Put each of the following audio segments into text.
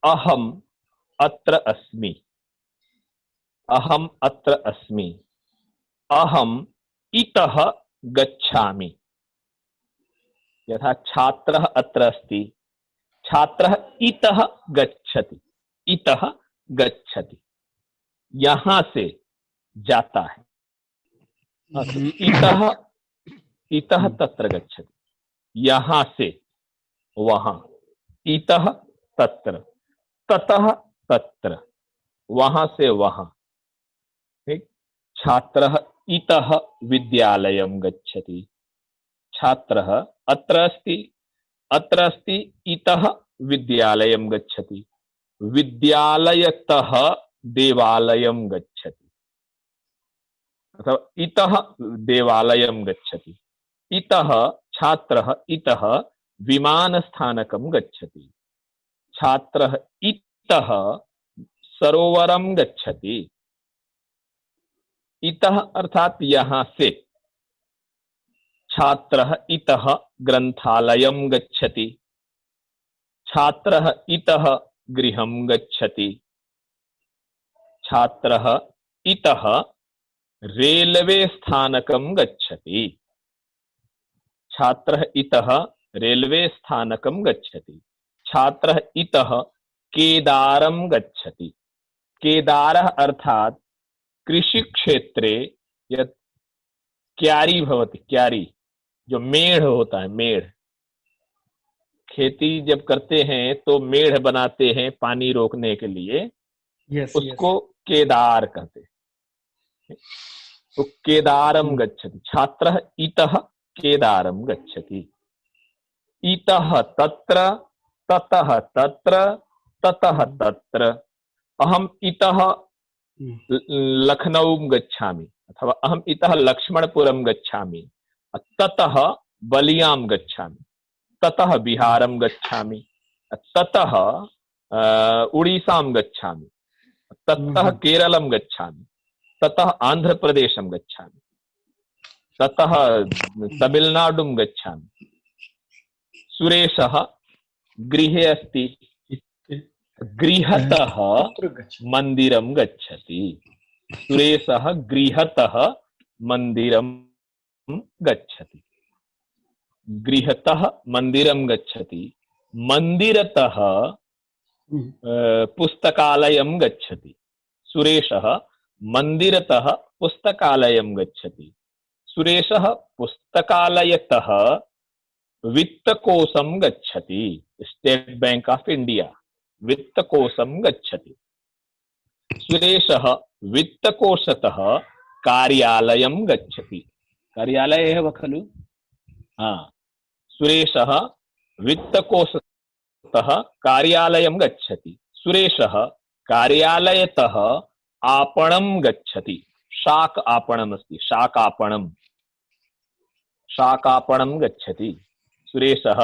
अहम अत्र अस्मि, अहम अत्र अस्मि। अहम इतः गच्छामि। यथा छात्रः अत्र अस्ति, छात्रः इतः गच्छति, इतः गच्छति, यहां से जाता है। तो इतः, इतः तत्र गच्छति, यहां से वहां। इतः तत्र, ततः तत्र, वहां से वहां। ठीक। छात्रः इतः विद्यालयं गच्छति, छात्रः अत्र अस्ति, अत्र अस्ति, इतः विद्यालयं गच्छति, विद्यालयतः देवालयं गच्छति, अथवा इतः देवालयं गच्छति। इतः छात्रः इतः विमानस्थानकं गच्छति, छात्रः इतः सरोवरं गच्छति। इतः अर्थात यहां से। छात्रः इतः ग्रंथालयं गच्छति, छात्रः इतः गृहं गच्छति, छात्रः इतः रेलवे स्थानकं गच्छति, छात्रः इतः रेलवे स्थानकं गच्छति, छात्रः इतः केदारं गच्छति। केदारः अर्थात कृषि क्षेत्रे यत् क्यारी भवति, क्यारी जो मेढ़ होता है, मेढ़, खेती जब करते हैं तो मेढ़ बनाते हैं पानी रोकने के लिए, उसको केदार कहते हैं। तो केदारम गच्छति, छात्रः इतः केदारम गच्छति। इतः तत्र, ततः तत्र, ततः तत्र। अहम इतः लखनऊ गच्छामि, अथवा अहम इतः लक्ष्मणपुरम गच्छामि, ततः बलियां गच्छामि, ततः बिहारं गच्छामि, ततः उड़ीसां गच्छामि, ततः केरलं गच्छामि, ततः आंध्र प्रदेशं गच्छामि, ततः तमिलनाडुं गच्छामि। सुरेशः गृहे अस्ति, गृहतः मंदिरं गच्छति, सुरेशः गृहतः मंदिरं गच्छति, गृहतः मंदिरं गच्छति, मंदिरतः पुस्तकालयं गच्छति, सुरेशः मंदिरतः पुस्तकालयं गच्छति, सुरेशः पुस्तकालयतः वित्तकोशं गच्छति, स्टेट बैंक ऑफ इंडिया वित्तकोशं गच्छति, सुरेशः वित्तकोशतः कार्यालयं गच्छति, कार्यालय एव खलु, हाँ, सुरेशः वित्तकोशतः कार्यालयं गच्छति, सुरेशः कार्यालयतः आपणं गच्छति, शाक आपणम् अस्ति, शाकापणं, शाकापणं गच्छति, सुरेशः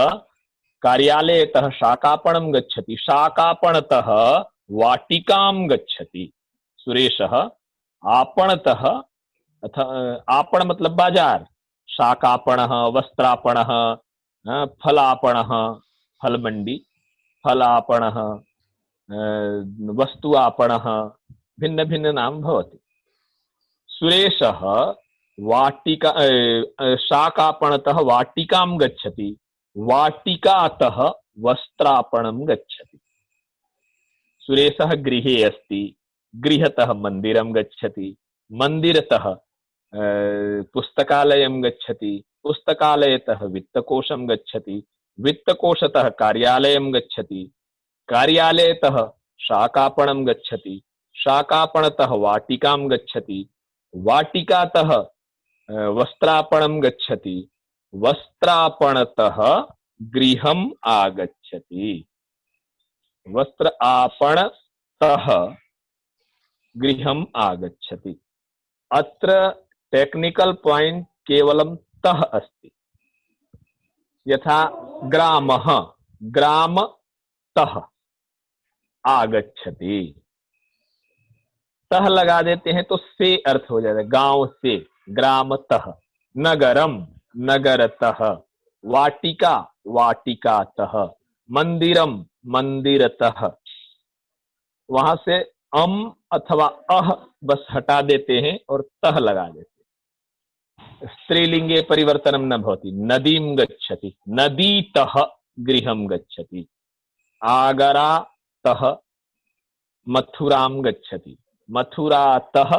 कार्यालयतः शाकापणं गच्छति, शाकापणतः वाटिकां गच्छति, सुरेशः आपणतः, आपण मतलब बाजार, शाकापणः, वस्त्रापणः, फलापणः, फल मंडी, फलापणः, वस्तु आपणः, भिन्न भिन्न नाम भवति। सुरेशः वाटिका, शाकापणतः वाटिकां गच्छति, वाटिकातः वस्त्रापणं गच्छति। सुरेशः गृहे अस्ति, गृहतः मंदिरं गच्छति, मंदिरतः पुस्तकालयं गच्छति, पुस्तकालयतः वित्तकोशं गच्छति, वित्तकोशतः कार्यालयं गच्छति, कार्यालयतः शाकापणं गच्छति, शाकापणतः वाटिकां गच्छति, वाटिकातः वस्त्रापणं गच्छति, वस्त्रापणतः गृहम् आगच्छति, वस्त्र आपणतः गृहम् आगच्छति। अत्र टेक्निकल पॉइंट केवलं तः अस्ति। यथा ग्रामः, ग्रामतः आगच्छति, तः लगा देते हैं तो से अर्थ हो जाता है, गांव से, ग्रामतः। नगरम, नगरतः। वाटिका, वाटिकातः। मंदिरम, मंदिरतः। वहां से अम अथवा अह बस हटा देते हैं और तह लगा देते हैं। स्त्रीलिंगे परिवर्तनम न भवति। नदीम गच्छति, नदीतः गृहं गच्छति। आगरातः मथुरां गच्छति, मथुरातः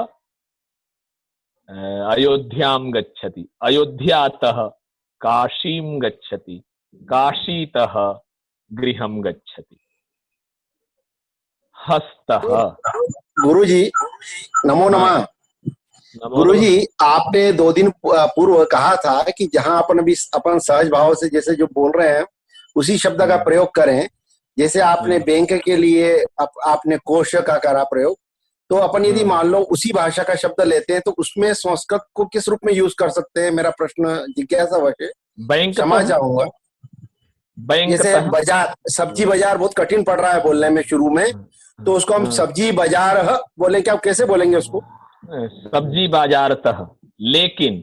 अयोध्यां गच्छति, अयोध्यातः काशीं गच्छति, काशीतः गृहं गच्छति। हस्तः। गुरुजी नमो नमः। गुरुजी, आपने 2 दिन पूर्व कहा था कि जहां अपन सहज भाव से जैसे जो बोल रहे हैं उसी शब्द का प्रयोग करें। जैसे आपने बैंक के लिए आपने कोश का करा प्रयोग, तो अपन यदि मान लो उसी भाषा का शब्द लेते हैं तो उसमें संस्कृत को किस रूप में यूज कर सकते हैं? मेरा प्रश्न जिज्ञासा वैसे बैंक क्षमा चाहूंगा। बैंक जैसे बाजार, सब्जी बाजार बहुत कठिन पड़ रहा है बोलने में शुरू में, तो उसको हम सब्जी बाजार बोले, क्या कैसे बोलेंगे उसको? सब्जी बाजार तह। लेकिन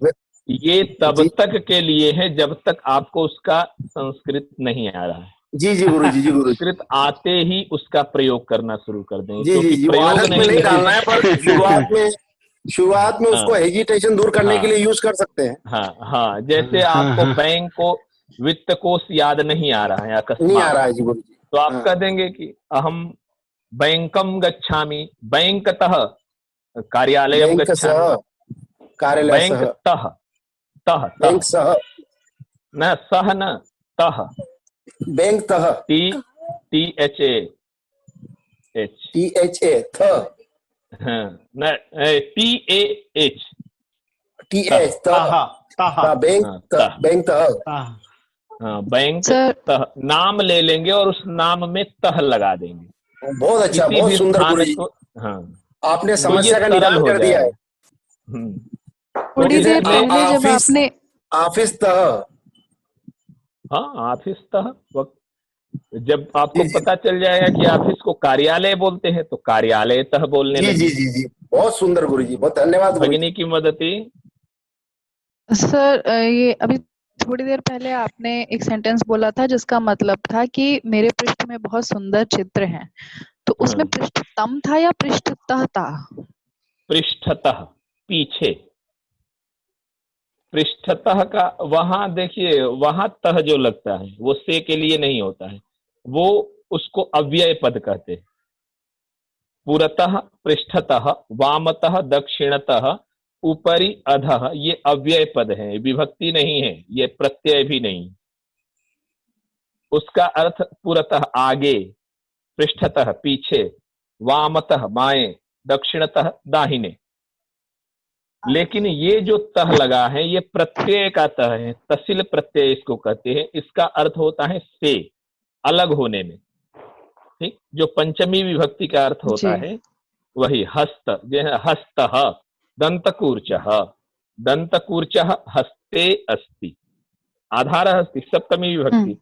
ये तब तक के लिए है जब तक आपको उसका संस्कृत नहीं आ रहा है। जी जी गुरु जी, जी गुरु। संस्कृत आते ही उसका प्रयोग करना शुरू कर दें। जी जी जी, प्रयोग नहीं डालना है, पर शुरुआत में उसको हेजिटेशन दूर करने के लिए यूज कर सकते हैं। हाँ हाँ, जैसे आपको बैंक को वित्त कोष याद नहीं आ रहा है, अकस्मात नहीं आ रहा है जी गुरु जी, तो आप कह देंगे कि अहम बैंकम गच्छामि, बैंकतः कार्यालयम गच्छामि, बैंक तः, तः बैंक सह न सह न तह, बैंक तह, THA थ, न TAH बैंक तह। बैंक तह नाम ले लेंगे और उस नाम में तह लगा देंगे। बहुत अच्छा, बहुत सुंदर गुरु जी। हाँ, आपने समस्या का निदान कर दिया है। थोड़ी देर पहले जब आपने ऑफिस तह, हाँ ऑफिस तह, जब आपको पता चल जाएगा कि ऑफिस को कार्यालय बोलते हैं तो कार्यालय तह बोलने लगे। जी जी जी, बहुत सुंदर गुरु जी, बहुत धन्यवाद भगिनी की मदद। सर ये अभी थोड़ी देर पहले आपने एक सेंटेंस बोला था जिसका मतलब था कि मेरे पृष्ठ में बहुत सुंदर चित्र हैं, तो उसमें पृष्ठतम था या पृष्ठतः था? पृष्ठतः, पीछे। पृष्ठतः का वहां देखिए, वहां तह जो लगता है वो से के लिए नहीं होता है, वो उसको अव्यय पद कहते हैं। पुरतः, पृष्ठतः, वामतः, दक्षिणतः, ऊपरी, अधः, ये अव्यय पद है, विभक्ति नहीं है, ये प्रत्यय भी नहीं। उसका अर्थ पुरतः आगे, पृष्ठतः पीछे, वामतः बाएं, दक्षिणतः दाहिने। लेकिन ये जो तह लगा है ये प्रत्यय का तह है, तसिल प्रत्यय इसको कहते हैं। इसका अर्थ होता है से, अलग होने में। ठीक, जो पंचमी विभक्ति का अर्थ होता है वही हस्त, जैसे हस्तः, दंतकूर्चः, दंतकूर्चः हस्ते अस्ति, आधारः अस्ति, सप्तमी विभक्ति।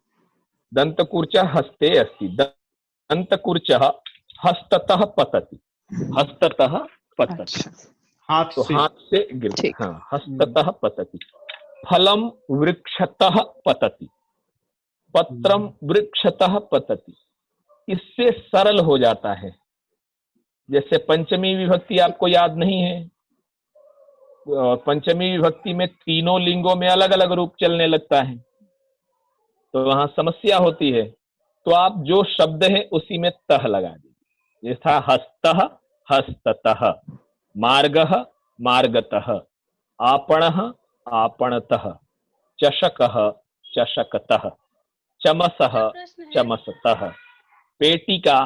दंतकूर्चः हस्ते अस्ति, दंतकूर्चः हस्ततः पतति, हस्ततः पतति, तो हाथ से गिरता। हाँ, हस्ततः पतति। फलम वृक्षतः पतति, पत्रम वृक्षतः पतति। इससे सरल हो जाता है। जैसे पंचमी विभक्ति आपको याद नहीं है, पंचमी विभक्ति में तीनों लिंगों में अलग अलग रूप चलने लगता है, तो वहां समस्या होती है। तो आप जो शब्द है उसी में तह लगा दीजिए। जैसा हस्तः हस्ततः, मार्गः मार्गतः, आपणः आपणतः, चषकः चषकतः, चमसः चमसतः, पेटिका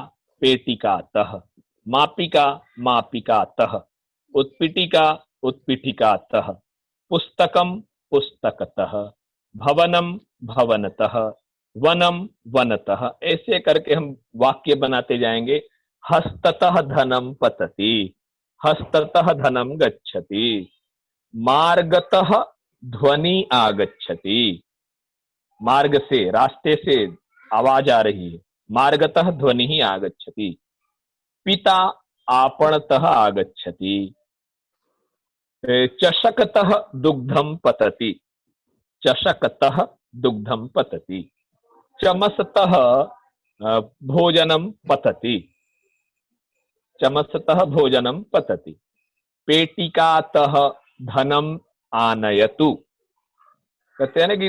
पेटिकातः, मापिका मापिकातः, उत्पीठिका उत्पीठिकातः, पुस्तकम पुस्तकतः, भवनम भवनतः, वनम वनतः। ऐसे करके हम वाक्य बनाते जाएंगे। हस्ततः धनम पतति, हस्ततः धनम गच्छति, मार्गतः ध्वनि आगच्छति, मार्ग से, रास्ते से आवाज आ रही है, मार्गतः ध्वनि ही आगच्छति। पिता आपणतः आगच्छति, चषकतः दुग्धम पतति, चषकतः दुग्धम पतति, चमसतः भोजनम पतति, चमसतः भोजनं पतति, पेटिकातः धनम आनयतु। कहते हैं ना कि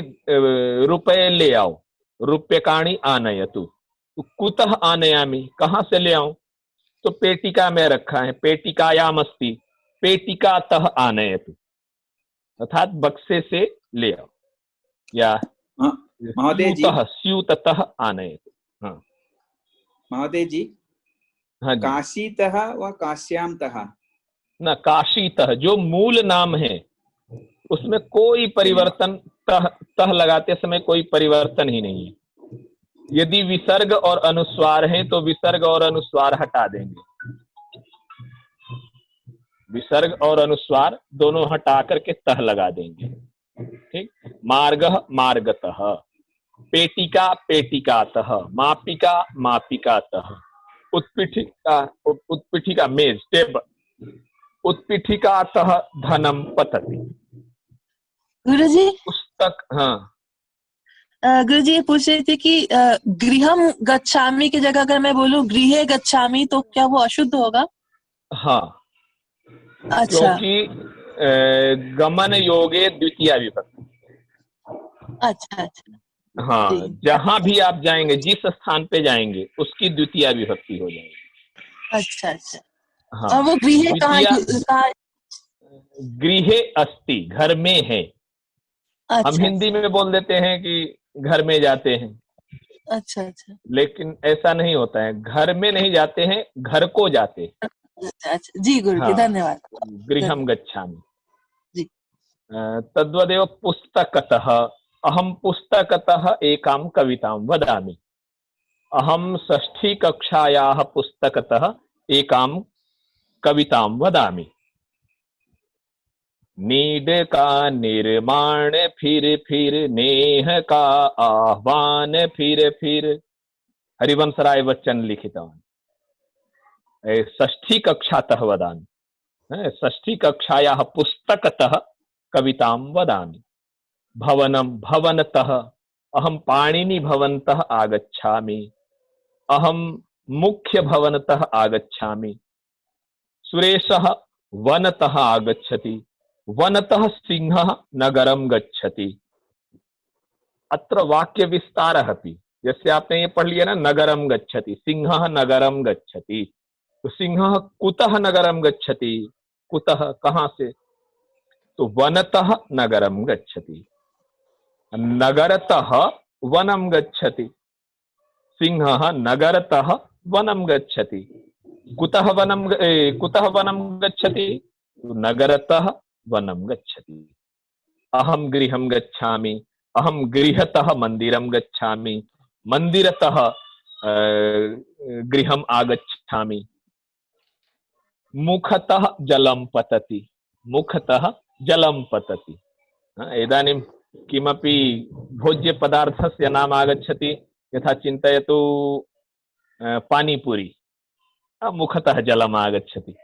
रुपए ले आओ, रूप्यकाणि आनयतु। तो कुतः आनयामि, कहां से ले आऊं? तो पेटिका में रखा है, पेटिकायाम अस्ति, पेटिकातः आनयतु, अर्थात बक्से से ले आओ, या महोदय जी, स्यूततः आनयतु। हाँ महोदय जी, हाँ जी, काशीतः व काश्यामतः ना, काशीतः जो मूल नाम है उसमें कोई परिवर्तन, तह लगाते समय कोई परिवर्तन ही नहीं है। यदि विसर्ग और अनुस्वार है तो विसर्ग और अनुस्वार हटा देंगे, विसर्ग और अनुस्वार दोनों हटा करके तह लगा देंगे। ठीक, मार्गः मार्गतः, पेटिका पेटिकातः, मापिका मापिकातः, उत्पीठिका उत्पीठिका मेज टेबल, उत्पीठिकातः धनम पतति। गुरुजी, पुस्तक, हाँ गुरुजी ये पूछ रही थी कि गृहम गच्छामि की जगह अगर मैं बोलूं गृहे गच्छामि तो क्या वो अशुद्ध होगा? हाँ, अच्छा, क्योंकि गमन योगे द्वितीया विभक्ति। अच्छा अच्छा, हाँ, जी, जहां भी आप जाएंगे, जिस स्थान पे जाएंगे उसकी द्वितीया विभक्ति हो जाएगी। अच्छा अच्छा। हाँ, और वो गृहे कहाँ? गृहे अस्ति, घर में है। अच्छा, हम हिंदी में बोल देते हैं कि घर में जाते हैं, अच्छा अच्छा, लेकिन ऐसा नहीं होता है, घर में नहीं जाते हैं, घर को जाते हैं। अच्छा अच्छा, जी गुरु जी, हाँ, धन्यवाद। गृहम गच्छामि। जी। तद्वदेव पुस्तकतः, अहम पुस्तकतः एकां कवितां वदामि। अहम षष्ठी कक्षायाः पुस्तकतः एकां कवितां वदामि। नीड का निर्माण फिर नेह का आह्वान फिर। हरिवंश राय बच्चन लिखितवान्। षष्ठी कक्षातः वदामि, षष्ठी कक्षायाः पुस्तकतः कवितां वदामि। भवनं भवनतः, अहं पाणिनि भवनतः आगच्छामि। अहं मुख्य भवनतः आगच्छामि। सुरेशः वनतः आगच्छति। वनतः सिंहः नगरं गच्छति। अत्र वाक्य विस्तारः अपि, जैसे आपने ये पढ़ लिया ना, नगरं गच्छति, सिंहः नगरं गच्छति। तो सिंहः कुतः नगरं गच्छति, कुतः कहां से? तो वनतः नगरं गच्छति, नगरतः वनं गच्छति। सिंहः नगरतः वनं गच्छति। कुतः वनं गच्छति? नगरतः वनं गच्छति। अहं गृहं गच्छामि। अहं गृहतः मन्दिरं गच्छामि। मन्दिरतः गृहम् आगच्छामि। मुखतः जलं पतति। मुखतः जलं पतति। इदानीं किमपि भोज्यपदार्थस्य नाम आगच्छति, यथा चिन्तयतु पानीपुरी, मुखतः जलम् आगच्छति।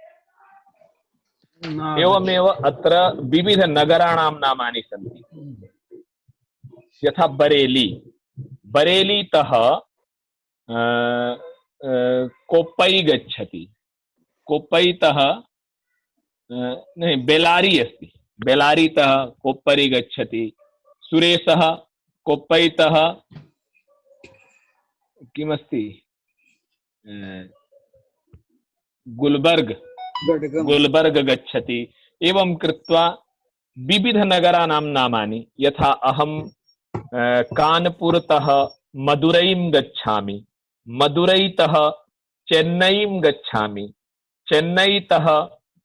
एवमेव अत्र विविध नगराणां नामानि सन्ति। यथा बरेली, बरेलीतः कोप्पई गच्छति। कोप्पईतः नहीं, बेलारी अस्ति, बेलारीतः कोप्परी गच्छति। सुरेशः कोप्पईतः किमस्ति, गुलबर्ग गच्छति। एवं कृत्वा विविध नगराणां नामानि, यथा अहं कानपुरतः मदुरैं गच्छामि। मदुरैतः चेन्नईं गच्छामि। चेन्नईतः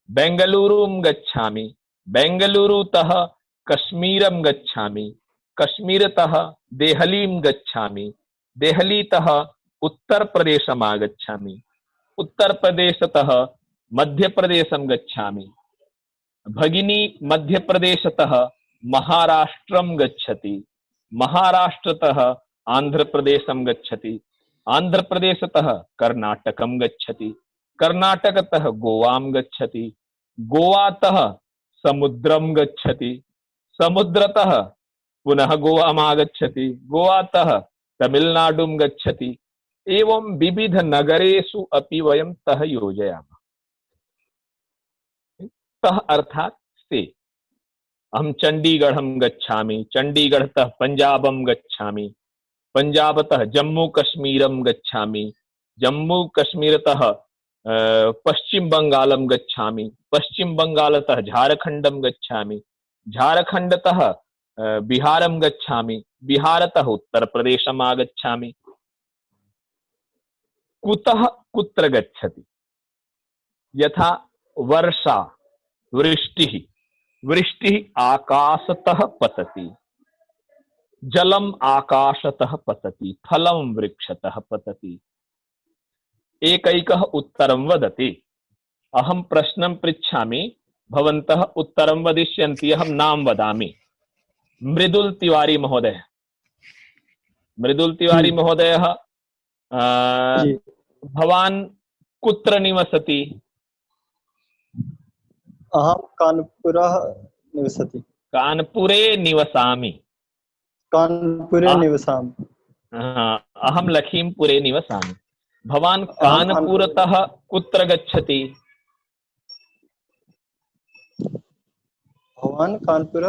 बेंगलुरुं गच्छामि। बेंगलुरुतः कश्मीरं गच्छामि। कश्मीरतः देहलीं गच्छामि। देहलीतः उत्तर प्रदेशम् आगच्छामि। उत्तर प्रदेशतः मध्य प्रदेशं गच्छामि। भगिनी मध्य प्रदेशतः महाराष्ट्रं गच्छति। महाराष्ट्रतः आंध्र प्रदेशं गच्छति। आंध्र प्रदेशतः कर्नाटकं गच्छति। कर्नाटकतः गोवां गच्छति। गोवातः समुद्रं गच्छति। समुद्रतः पुनः गोवाम् आगच्छति। गोवातः तमिलनाडुं गच्छति। एवं विविध नगरेषु अपि वयं तः योजयामः। तः अर्थात से। अहं चंडीगढ़ं गच्छामि, चंडीगढ़तः पंजाबं गच्छामि, पंजाबतः जम्मू कश्मीरं गच्छामि, जम्मू कश्मीरतः पश्चिम बंगालं गच्छामि, पश्चिम बंगालतः झारखंडं गच्छामि, झारखंडतः बिहारं गच्छामि, बिहारतः उत्तर प्रदेशम् आगच्छामि। कुतः कुत्र गच्छति? यथा वर्षा, वृष्टिः, वृष्टिः आकाशतः पतति, जलम आकाशतः पतति, फलं वृक्षतः पतति। एकैकः उत्तरं वदति। अहं प्रश्नं पृच्छामि, भवन्तः उत्तरं वदिष्यन्ति, अहं नाम वदामि। मृदुल तिवारी महोदय, मृदुल तिवारी महोदयः भवान् कुत्र निवसति? अहं कानपुरः निवसति। कानपुरे निवसामि। कानपुरे निवसामि। अहं लखीमपुरे निवसामि। भवान् कानपुरतः कुत्र गच्छति? भवान् कानपुर।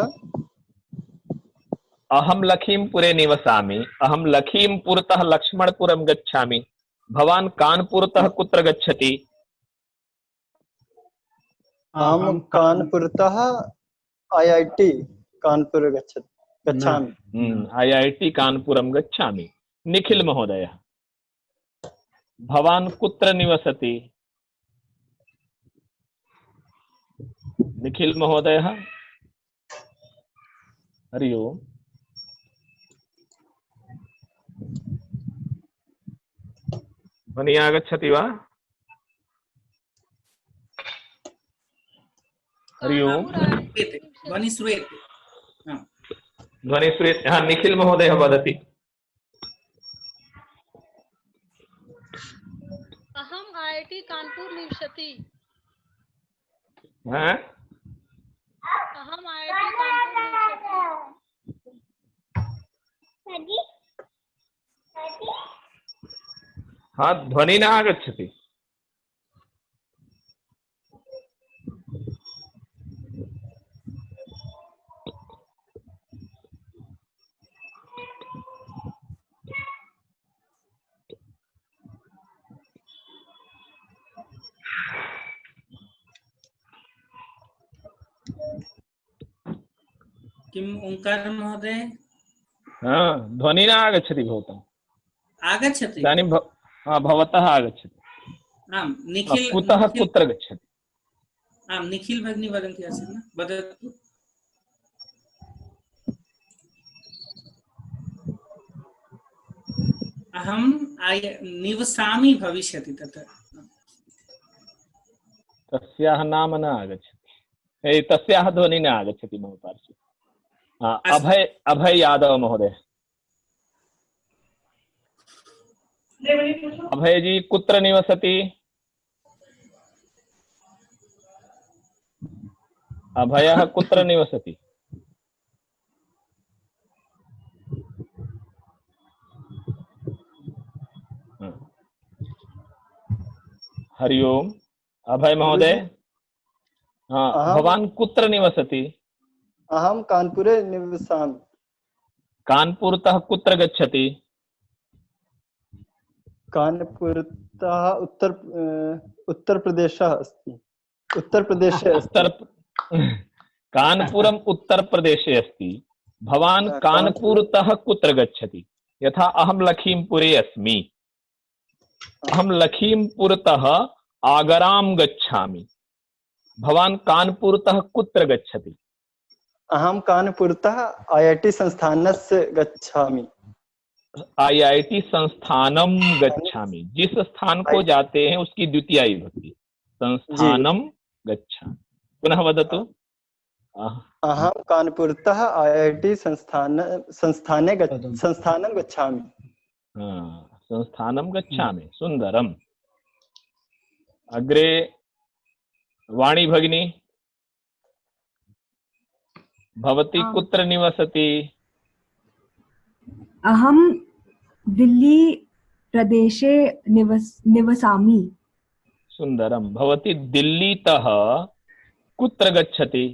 अहं लखीमपुरे निवसामि, अहं लखीमपुरतः लक्ष्मणपुरं गच्छामि। भवान् कानपुरतः कुत्र गच्छति? अहं कानपुरतः IIT कानपुर गच्छामि। IIT कानपुरं गच्छामि। निखिल महोदय, भवान् कुत्र निवसति? निखिल महोदय, हरि ओम्। ध्वनि आगच्छति वा? हरि ओम्। ध्वनि श्रूयते। ध्वनि श्रूयते। हाँ, निखिल महोदय वदति। अहं IIT कानपुर निवसति। हाँ? अहं IIT कानपुर निवसति। हाँ, ध्वनि न आगच्छति। किम् ओंकार महोदय? हाँ, ध्वनि न आगच्छति भवताम्। आगच्छति। इदानीं भवतः आगच्छति। आम्, निखिल कुतः कुत्र गच्छति? आम्, निखिल भगिनी वदन्ति आसीत् न? वदतु। अहं निवसामि भविष्यति तत्र। तस्याः नाम न आगच्छति। तस्याः ध्वनि न आगच्छति मम पार्श्वे। अभय यादव महोदय, अभय जी कुत्र निवसति? अभयः कुत्र निवसति? हरि ओम्। अभय महोदय, हाँ, भवान् कुत्र निवसति? अहं कानपुरे निवसामि। कानपुरतः कुत्र गच्छति? कानपुरतः उत्तर प्रदेशः अस्ति। उत्तर प्रदेशे कानपुरम् उत्तर प्रदेशे अस्ति। भवान् कानपुरतः कुत्र गच्छति? यथा अहं लखीमपुरे अस्मि, अहं लखीमपुरतः आगरां गच्छामि। भवान् कानपुरतः कुत्र गच्छति? अहं कानपुरतः IIT संस्थानस्य गच्छामि। IIT संस्थानम गच्छामि। जिस स्थान को जाते हैं उसकी द्वितीया विभक्ति संस्थानम गच्छामि। पुनः वदतु। अहं कानपुरतः IIT संस्थानं गच्छामि। संस्थानं गच्छामि। सुंदरम। अग्रे वाणी भगिनी, भवती कुत्र निवसति? अहं दिल्ली प्रदेशे निवसामि। सुंदरम। भवती दिल्लीतः कुत्र गच्छति?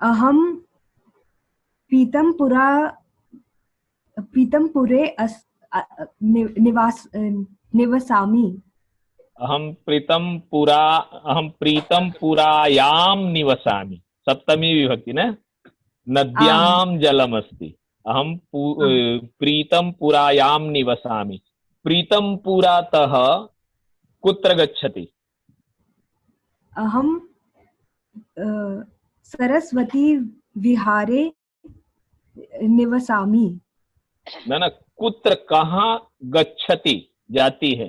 अहं पीतमपुरे निवसामि। अहं प्रीतमपुरायां निवसामि। सप्तमी विभक्ति न? नद्यां जलमस्ति। अहं प्रीतमपुरायां निवसामि। प्रीतमपुरातः कुत्र गच्छति? अहं सरस्वती विहारे निवसामि। न, कुत्र, कहाँ गच्छति जाती है?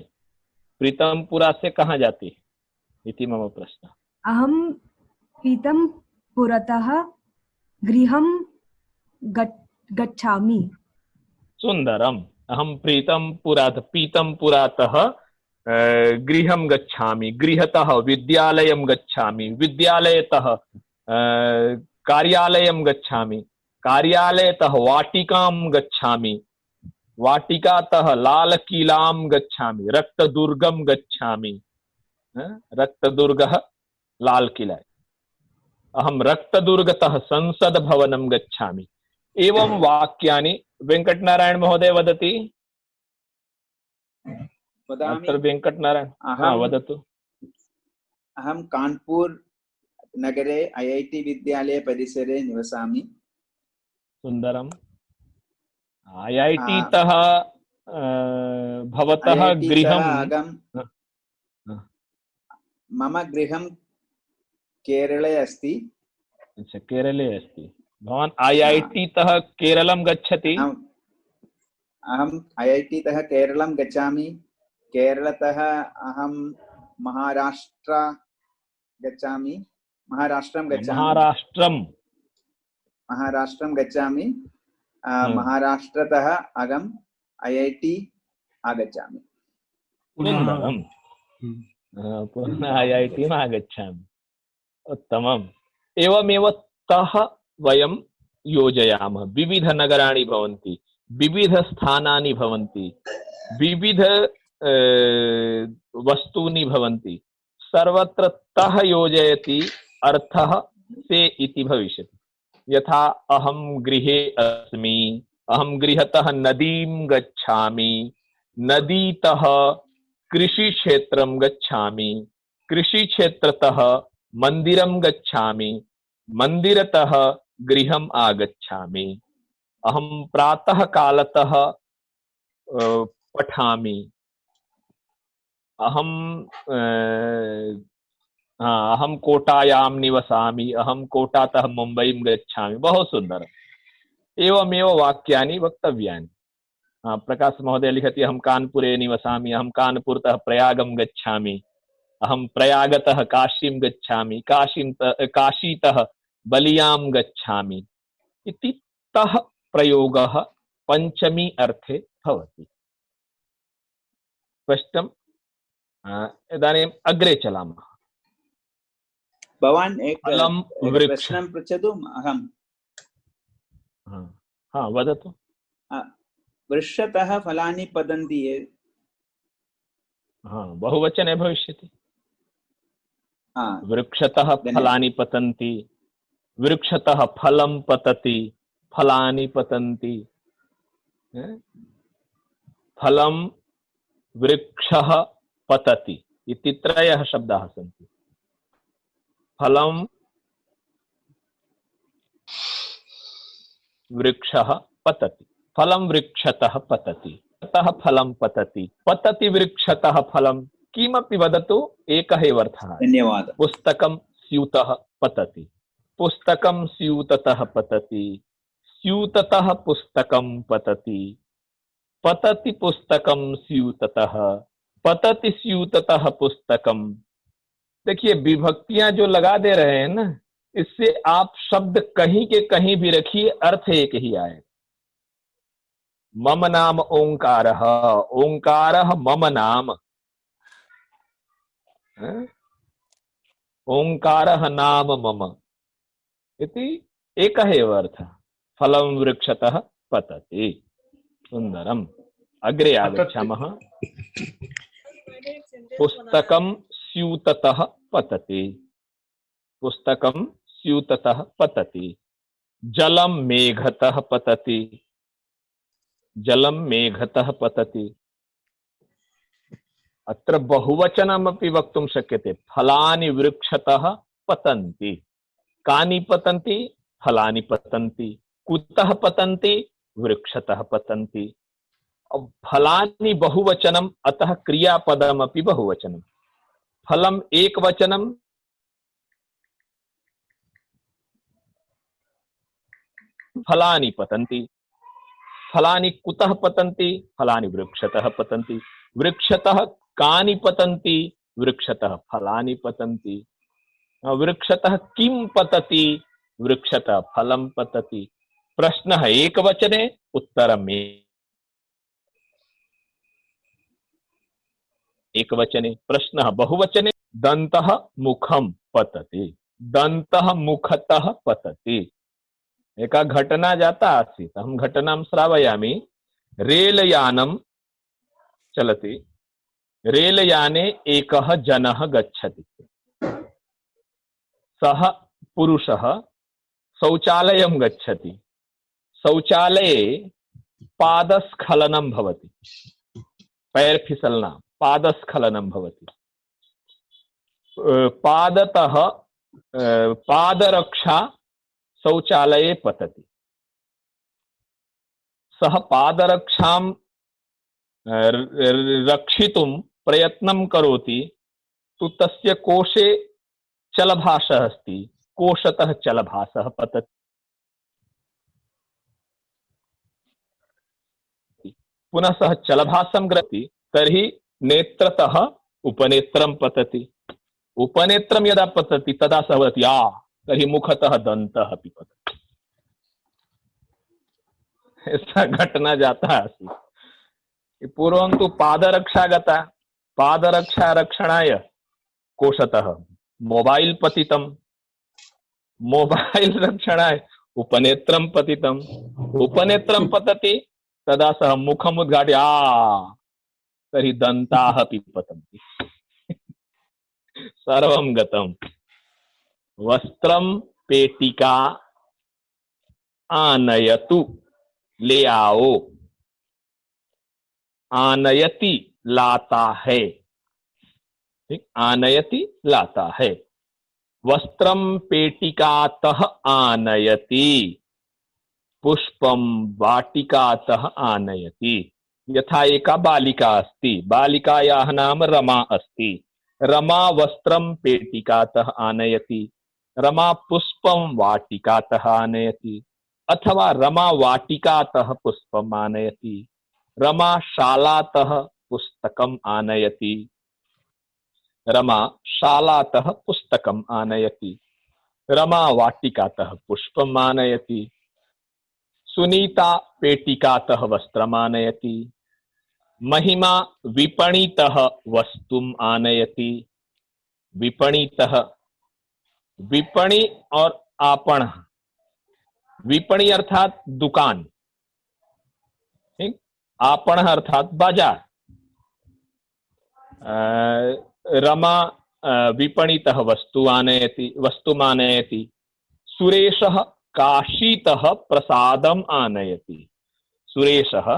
प्रीतमपुरा से कहाँ जाती है इति मम प्रश्न। अहं प्रीतमपुरतः गृहं गच्छामि। सुंदरम। अहं पीतमपुरातः गृहं गच्छामि। गृहतः विद्यालयं गच्छामि। विद्यालयतः कार्यालयं गच्छामि। कार्यालयतः वाटिकां गच्छामि। वाटिकातः लालकिलां गच्छामि। रक्तदुर्गं गच्छामि। रक्तदुर्गः लालकिला। अहं रक्तदुर्गतः संसद भवनं गच्छामि। एवं वाक्यानि वेंकटनारायण महोदय वदति। वदामि। वेंकटनारायण वदतु। अहं कानपुर नगरे IIT विद्यालय परिसरे निवसामि। सुंदरम। IIT तः भवतः गृहं? मम गृहं केरले अस्ति। अच्छा, केरले अस्ति। भवान IIT तः केरलं गच्छति? अहं IIT तः केरलं गच्छामि। केरलतः अहं महाराष्ट्रं गच्छामि। महाराष्ट्रं गच्छामि। महाराष्ट्रतः अहं IIT आगच्छामि। पुनः IIT आगच्छामि। उत्तमम्। एवमेव तः वयं योजयामः। विविध नगराणि भवन्ति, विविध स्थानानि भवन्ति, विविध वस्तूनि भवन्ति। सर्वत्र तः योजयति अर्थः से इति भविष्यति। यथा अहं गृहे अस्मि, अहं गृहतः नदीं गच्छामि, नदीतः कृषिक्षेत्रं गच्छामि, कृषिक्षेत्रतः मन्दिरं गच्छामि, मन्दिरतः गृहम् आगच्छामि। अहं प्रातः कालतः पठामि। अहं कोटायां निवसामि। अहं कोटातः मुम्बईं गच्छामि। बहु सुन्दर। एवमेव वाक्यानि वक्तव्यानि। प्रकाश महोदय लिखति अहं कानपुरे निवसामि। अहं कानपुरतः प्रयागं गच्छामि। अहं प्रयागतः काशीं गच्छामि। काशीतः बलियां गच्छामि इति तः प्रयोगः पंचमी अर्थे भवति। स्पष्टम्? इदानीम् अग्रे चलामः। भवान् एक प्रश्नं पृच्छतु। अहं वदतु। वृक्षतः फलानि पतन्ति। बहुवचने भविष्यति। वृक्षतः फलानि पतन्ति। वृक्षतः फलं पतति। फलानि पतन्ति। फलं वृक्षः पतति इति त्रयः शब्दाः सन्ति। फलं वृक्षः पतति। फलं वृक्षतः पतति। ततः फलं पतति। पतति वृक्षतः फलं। किमपि वदतु, एकः एव अर्थः। धन्यवादः। पुस्तकं स्यूतः पतति। पुस्तकं स्यूततः पतति। स्यूततः पुस्तकं पतति। पतति पुस्तकं स्यूततः। पतति स्यूततः पुस्तकम। देखिए, विभक्तियां जो लगा दे रहे हैं ना, इससे आप शब्द कहीं के कहीं भी रखिए, अर्थ एक ही आए। मम नाम ओंकारः। ओंकारः मम नाम। ओंकारः नाम मम इति एकः एव अर्थः। फलं वृक्षतः पतति। सुंदरम। अग्रे आगच्छामः। पुस्तकं स्यूततः पतति, पुस्तकं स्यूततः पतति। जलं मेघतः पतति, जलं मेघतः पतति। अत्र बहुवचनमपि वक्तुं शक्यते। फलानि वृक्षतः पतन्ति। कानि पतन्ति? फलानि पतन्ति। कुतः पतन्ति? वृक्षतः पतन्ति। अब फलानि बहुवचनम, अतः क्रियापदमपि बहुवचनम। फलम एकवचनम, फलानि पतन्ति। फलानि कुतः पतन्ति? फलानि वृक्षतः पतन्ति। वृक्षतः कानि पतन्ति? वृक्षतः फलानि पतन्ति। वृक्षतः किं पतति? वृक्षतः फलं पतति। प्रश्नः एकवचने, उत्तरम् एकवचने। प्रश्नः बहुवचने। दन्तः मुखं पतति, दन्तः मुखतः पतति। एका घटना जाता आसीत्, अहं घटनां श्रावयामि। रेलयानं चलति, रेलयाने एकः जनः गच्छति। सः पुरुषः शौचालयं गच्छति। शौचालये पादस्खलनं भवति, पैर फिसलना, पादस्खलनं भवति। पादतः पादरक्षा शौचालये पतति। सः पादरक्षां रक्षितुं प्रयत्नं करोति, तु तस्य कोशे चलभासः अस्ति, कोशतः चलभासः पतति। पुनः सः चलभासं गृह्णाति, तर्हि नेत्रतः उपनेत्रं पतति। उपनेत्रं यदा पतति तदा सः वदति तर्हि मुखतः दन्तः अपि पतति। ऐसा घटना जाता आसीत्। पूर्वं तु पादरक्षा गता, पादरक्षा रक्षणाय कोशतः मोबाइल पतितं, मोबाइल रक्षणाय उपनेत्रं पतितं, उपनेत्रं पतति, तदा सः मुखम् उद्घाट्य तर्हि दन्ताः अपि पतन्ति। सर्वं गतं। वस्त्रं पेटिका आनयतु, ले आओ। आनयति लाता है, ठीक, आनयति लाता है। वस्त्रं पेटिकातः आनयति, पुष्पं वाटिकातः आनयति। यथा एका बालिका अस्ति, बालिकायाः नाम रमा अस्ति। रमा वस्त्रं पेटिकातः आनयति, रमा पुष्पं वाटिकातः आनयति, अथवा रमा वाटिकातः पुष्पम् आनयति, रमा शालातः पुस्तकम् आनयति, रमा शालातः पुस्तकम् आनयति, रमा वाटिकातः पुष्पम् आनयति। सुनीता पेटिकातः वस्त्रम् आनयति, महिमा विपणितः वस्तुम् आनयति। विपणितः, विपणि और आपण। विपणि अर्थात दुकान, ठीक, आपण अर्थात बाजार। रमा विपणितः वस्तु आनयति, वस्तुम् आनयति। सुरेशः काशीतः प्रसादम् आनयति, सुरेशः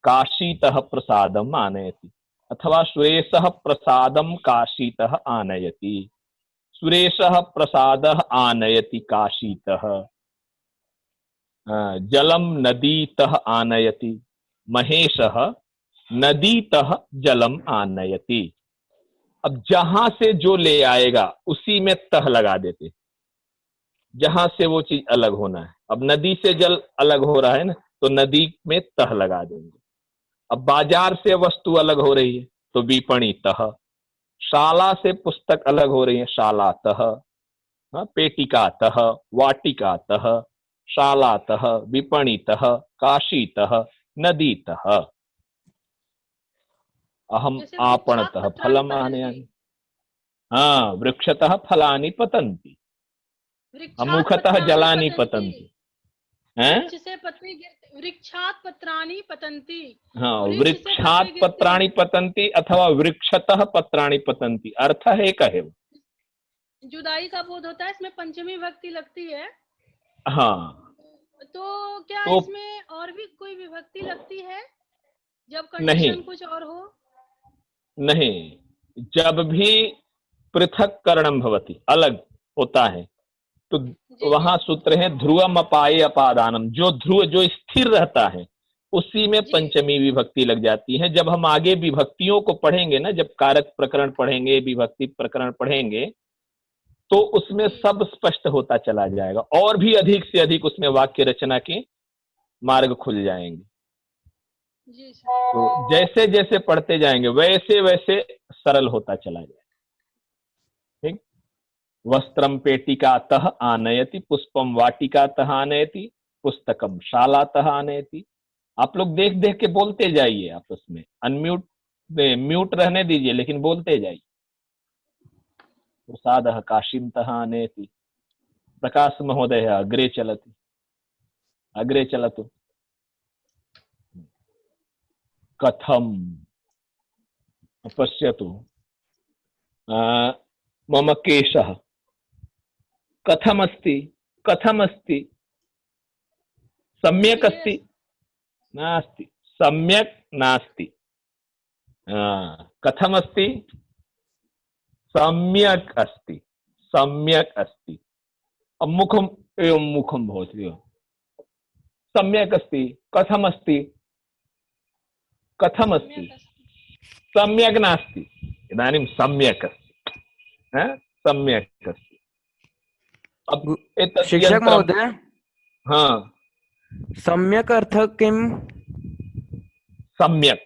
काशीतः प्रसादम् आनयति, अथवा सुरेशः प्रसादं काशीतः आनयति। सुरेशः प्रसादः आनयति काशीतः। जलं नदीतः आनयति, महेशः नदीतः जलम आनयति। अब जहां से जो ले आएगा उसी में तह लगा देते, जहां से वो चीज अलग होना है। अब नदी से जल अलग हो रहा है ना, तो नदी में तह लगा देंगे। अब बाजार से वस्तु अलग हो रही है तो विपणितः। शाला से पुस्तक अलग हो रही है, शालातः। पेटिकातः, वाटिकातः, शालातः, विपणितः, काशीतः, नदीतः। अहम आपणतः फलम् आनयामि। हाँ, वृक्षतः फलानि पतन्ति, मुखतः जलानि पतन्ति। वृक्षात् पत्राणि पतन्ति। हाँ, वृक्षात् पत्राणि पतन्ति अथवा वृक्षतः पत्राणि पतन्ति, अर्थ एक है। जुदाई का बोध होता है, इसमें पंचमी विभक्ति लगती है। हाँ, तो क्या तो इसमें और भी कोई विभक्ति लगती है जब कंडीशन कुछ और हो? नहीं, जब भी पृथक करणम भवति, अलग होता है, तो वहां सूत्र है ध्रुवम अपाये अपादानम, जो ध्रुव जो स्थिर रहता है उसी में पंचमी विभक्ति लग जाती है। जब हम आगे विभक्तियों को पढ़ेंगे ना, जब कारक प्रकरण पढ़ेंगे, विभक्ति प्रकरण पढ़ेंगे, तो उसमें सब स्पष्ट होता चला जाएगा और भी अधिक से अधिक उसमें वाक्य रचना के मार्ग खुल जाएंगे। तो जैसे जैसे पढ़ते जाएंगे वैसे वैसे सरल होता चला जाएगा। ठीक, वस्त्रम पेटिकातः आनयति, पुष्पम वाटिकातः आनयति, पुस्तकम शालातः आनयति। आप लोग देख देख के बोलते जाइए आपस में, अनम्यूट म्यूट रहने दीजिए लेकिन बोलते जाइए। प्रसादः काशीतः आनयति, प्रकाश महोदय अग्रे चलति, अग्रे चलतु। कथम पश्यतु, मम केशः कथम अस्ति, कथम अस्ति, सम्यक् अस्ति, नास्ति, सम्यक् नास्ति। कथम अस्ति, सम्यक् अस्ति, सम्यक् अस्ति। अब मुखम एवं मुखम भवति, सम्यक् अस्ति, कथम अस्ति, कथम अस्ति, सम्यक् नास्ति, इदानीं सम्यक् अस्ति, सम्यक् अस्ति। अब शिक्षक महोदय, हाँ, सम्यक् अर्थ किम? सम्यक्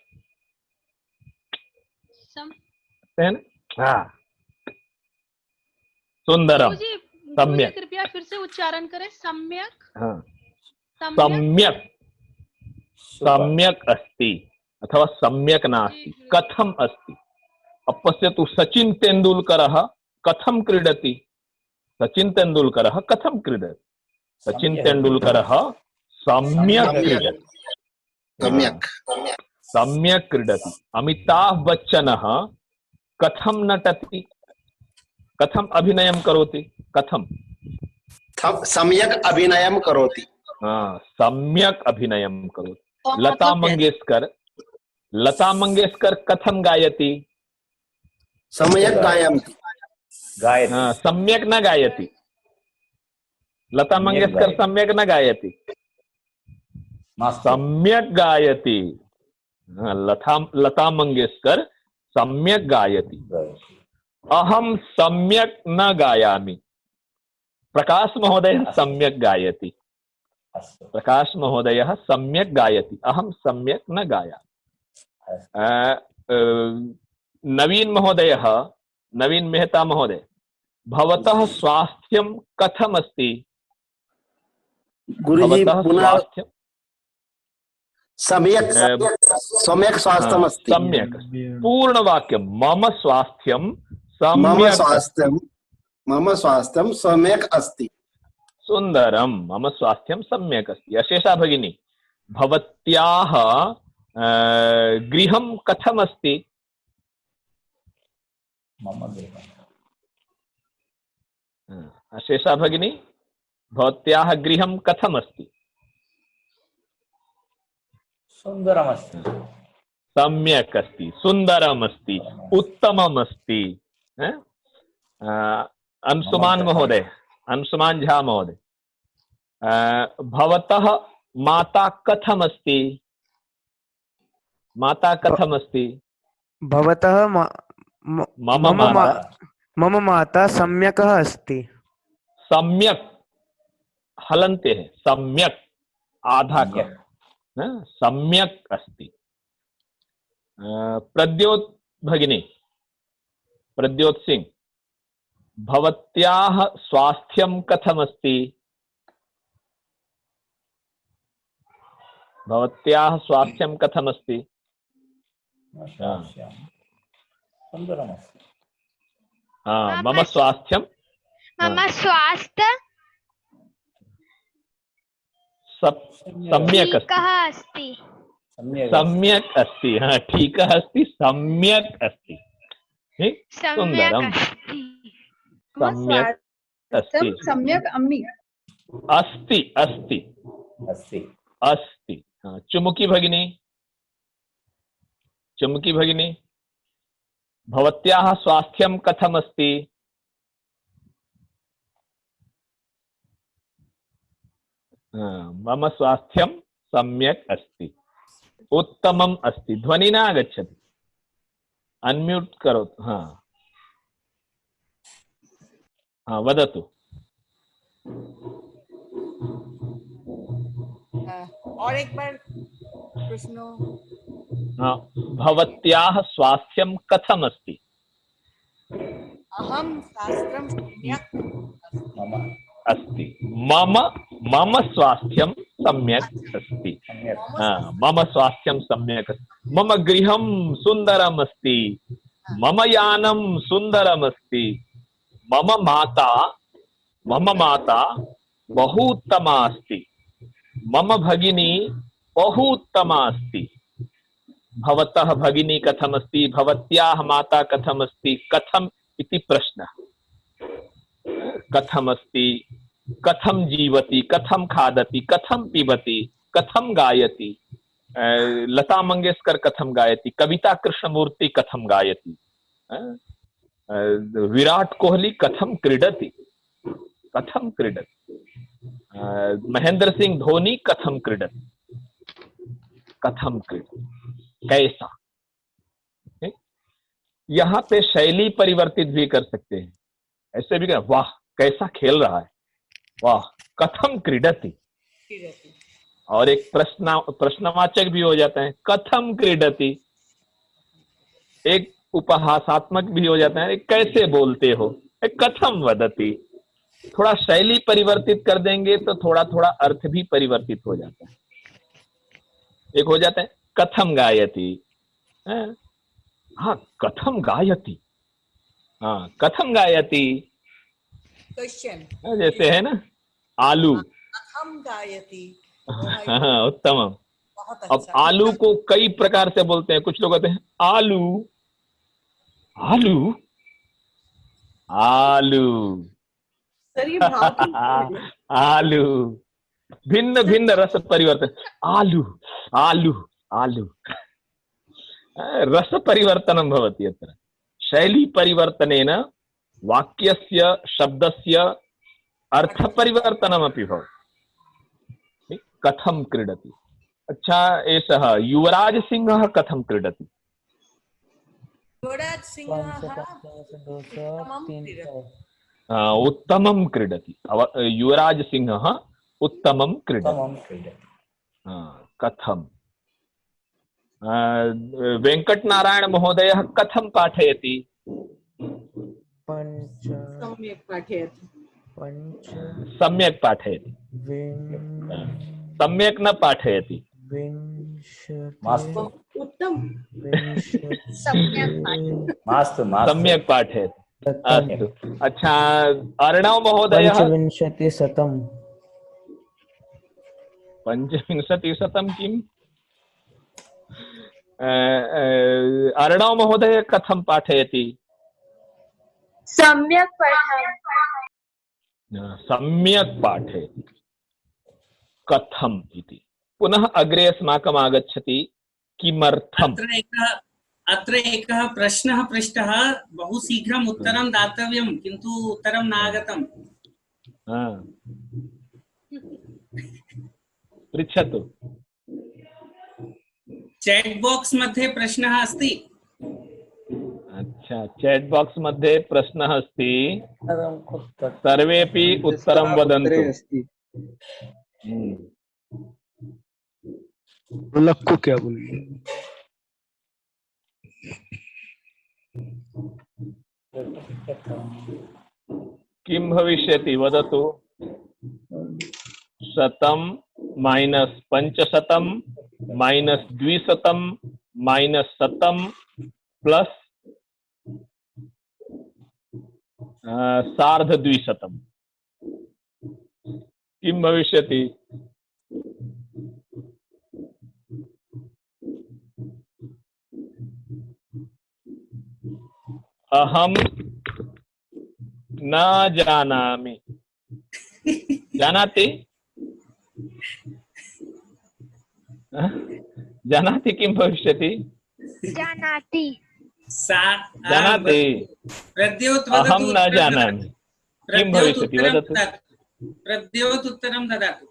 है ना? हाँ, सुंदरम, सम्यक्। कृपया फिर से उच्चारण करें, सम्यक्। हाँ, सम्यक्, सम्यक् अस्ति अथवा सम्यक् नास्ति, कथम अस्ति। अब पश्यतु, सचिन तेंदुलकरः कथम क्रीडति, सचिन तेंदुलकरः कथम क्रीडति, सचिन तेंदुलकरः सम्यक् क्रीडति, सम्यक् सम्यक् क्रीडति। अमिताभ बच्चनः कथम नटति, कथम अभिनयं करोति, कथम सम्यक् अभिनयं करोति। हाँ, सम्यक् अभिनयं करोति। लता मंगेशकर, लता मंगेशकर कथम गायति, सम्यक् गायन्ति, हाँ, सम्यक् न गायति। लता मंगेशकर सम्यक् न गायति, सम्यक् गायति। लता मंगेशकर सम्यक् गायति। अहम सम्यक् न गायामि, प्रकाश महोदय सम्यक् गायति, प्रकाश महोदय सम्यक् गायति, अहम सम्यक् न गायामि। नवीन महोदय, नवीन मेहता महोदय, भवतः स्वास्थ्यं कथम अस्ति, गुरुजी पुनः स्वास्थ्यं सम्यक्, सम्यक् स्वास्थ्यम् अस्ति, सम्यक्, पूर्ण वाक्य, मम स्वास्थ्यं मम स्वास्थ्यं सम्यक् अस्ति। सुंदरम, मम स्वास्थ्यं सम्यक् अस्ति। अशेषा भगिनी, भवत्याः गृहं कथम अस्ति, अशेषा भगिनी, भवत्याः गृहं कथम अस्ति, सुंदरम अस्ति, सम्यक् अस्ति, सुंदरम अस्ति, उत्तमम अस्ति। अंशुमान महोदय, अंशुमान झा महोदय, भवतः माता कथम अस्ति, माता कथम अस्ति, भवतः मम माता सम्यक् अस्ति, सम्यक् हलन्ते है, सम्यक् आधा का, सम्यक् अस्ति। प्रद्योत भगिनी, प्रद्योत सिंह, भवत्याः स्वास्थ्यं कथम अस्ति, भवत्याः स्वास्थ्यं कथम अस्ति, सुंदरम अस्ति। हाँ, मम स्वास्थ्यं, मम स्वास्थ्य सम्यक् अस्ति। सम्यक् अस्ति। हाँ, ठीक अस्ति, सम्यक् अस्ति। सुंदरम। सम्यक् अस्ति। सम्यक् अम्मि अस्ति अस्ति अस्ति अस्ति। हाँ, चुमुकी भगिनी, चुमुकी भगिनी, भवत्याः स्वास्थ्यं कथम् अस्ति? मम स्वास्थ्यं सम्यक् अस्ति, उत्तमम् अस्ति। ध्वनि न आगच्छति, अनम्यूट करोतु। हाँ हाँ, वदतु। और एक बार प्रश्न। हाँ, भवत्याः स्वास्थ्यं कथम् अस्ति? अहं शास्त्रं सम्यक् अस्ति। मम स्वास्थ्यं सम्यक् अस्ति। मम स्वास्थ्यं सम्यक् अस्ति। मम गृहं सुन्दरम् अस्ति। मम यानं सुन्दरम् अस्ति। मम माता बहु उत्तमा अस्ति। मम भगिनी बहु उत्तमा अस्ति। भवतः भगिनी कथम् अस्ति? भवत्याः माता कथम् अस्ति? कथम् इति प्रश्नः। कथम् अस्ति? कथं जीवति? कथं खादति? कथं पिबति? कथं गायति? लता मंगेशकर कथं गायति? कविता कृष्णमूर्ति कथं गायति? विराट कोहली कथं क्रीडति? कथं क्रीडति? महेंद्र सिंह धोनी कथं क्रीडति? कथं क्रीडति? कैसा? यहाँ पे शैली परिवर्तित भी कर सकते हैं। ऐसे भी कर, वाह कैसा खेल रहा है, वाह कथम क्रीडति। और एक प्रश्नवाचक भी हो जाता है, कथम क्रीडति। एक उपहासात्मक भी हो जाता है, कैसे बोलते हो, कथम वदति। थोड़ा शैली परिवर्तित कर देंगे तो थोड़ा थोड़ा अर्थ भी परिवर्तित हो जाता है। एक हो जाता है कथम गायति, हाँ कथम गायति, हाँ कथम गायति। क्वेश्चन जैसे है ना आलू, कथम गायति। हाँ उत्तम। अब आलू को कई प्रकार से बोलते हैं। कुछ लोग कहते हैं आलू आलू आलू आलू, भिन्न भिन्न रस परिवर्तन। आलू आलू आलू, रस परिवर्तनं भवति। अत्र शैली परिवर्तनेन वाक्यस्य शब्दस्य अर्थपरिवर्तनमपि भवति। कथं क्रीडति। अच्छा, एषः युवराज सिंहः कथं क्रीडति? युवराज सिंहः उत्तमं क्रीडति। युवराज सिंहः उत्तमं क्रीडति। कथं? वेंकट नारायण महोदयः कथं पाठयति? सम्यक् पाठयति। सम्यक् पाठयति। सम्यक् न पाठयति। सम्यक् पाठयति। अस्तु। अच्छा, अर्णव महोदयः? पंचविंशतिशतम्। पंचविंशतिशतं किम्? अर्णव महोदय कथं पाठयति? सम्यक् पाठयति। सम्यक् पाठयति। कथम् इति पुनः अग्रे अस्माकम् आगच्छति। किमर्थम्? अत्र एकः प्रश्नः पृष्टः, बहु शीघ्रम् उत्तरं दातव्यं, किन्तु उत्तरं नागतम्। पृच्छतु। चैट बॉक्स मध्ये प्रश्नः अस्ति। अच्छा, चैट बॉक्स मध्ये प्रश्नः अस्ति, सर्वेपि उत्तरं वदन्तु। लक्कु क्या बोलेंगे? किं भविष्यति वदतु। 100 माइनस 500 माइनस 200 माइनस 100 प्लस 250 किं भविष्यति? अहम न जानामि। जानाति? जानाति किं भविष्यति? जानाति। जानाति। अहम न जानामि किं भविष्यति? वदतु। प्रद्योत् उत्तरं ददातु।